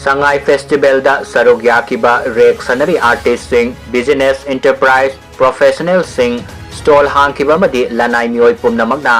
Sangai Festival da Saruk Yakhiba reactionary artist sing business enterprise professional sing stall hangkiba madi lanai mioi pumnamagna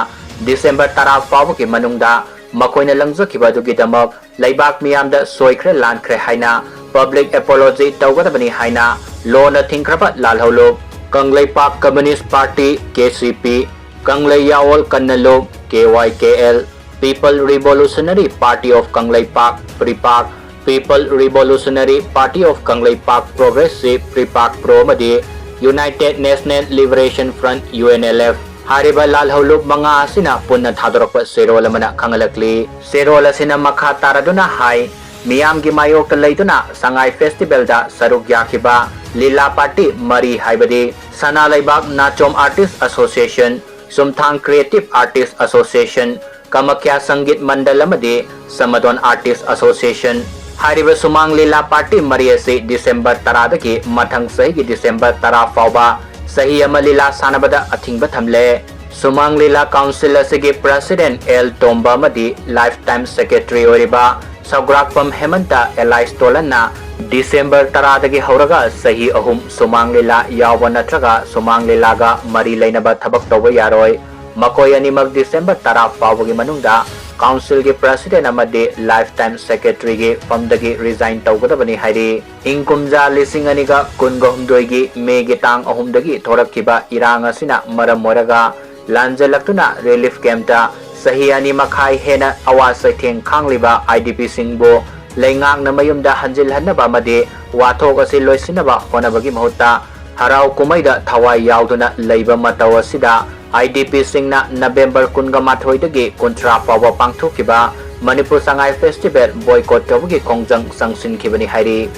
December 10 fawagi manungda makoina langjakiba dugidamak laibak miyamda Soikhre Lankhre Haina public apology tawgadabani haina lona thingkraba lalholo Kanglaipak Communist Party KCP Kanglai Yawol Kannalo KYKL People Revolutionary Party of Kanglaipak Pripak People Revolutionary Party of Kanglaipak Progressive Pripak Pro Madi United National Liberation Front UNLF Hariba lalhulub mga asina punna thadorok serola mana kangalakli serola sina makha taraduna hai miyam gi mayok talayduna Sangai Festival da Saruk Yakhiba Lila Party Mari Haibadi Sana Laibak Nachom Artist Association Sumthang Creative Artist Association Kamakya Sanggit Mandalamadi Samadon Artist Association Hariba Sumang Lila Party Mari si December 10 dagi mathang sahi December 10 fauba sahi ama lila sanabada athingba thamle Sumang Lila Council asigi President L Tomba madi Lifetime Secretary oriba Sagrakpam Hemanta Elias Tolanna December 10 dagi hauraga sahi ahum Sumang Lila yawa natraga Sumang Lilaga mari lainaba thabak tawba yaroi makoy animag December 10 fawagi manungda Council gi President amadi Lifetime Secretary gi famdagi resign tawgadabani hairi ingkumja lising aniga kungahumdoi gi May gi tang ahumdagi thorakkiba irang asina maram moraga lanjalaktuna relief camp ta sahi ani makhai hena awasai theng khangliba IDP singbo leingak na mayumda hanjil hanaba madi wathok asi loisinaba honabagi mahutta harau kumaida thawai yauduna leiba mataw asida IDP singna November 18 dagi kontra pawa pangthukiba Manipur Sangai Festival boycott tawagi kongjang sangsin kibani hairi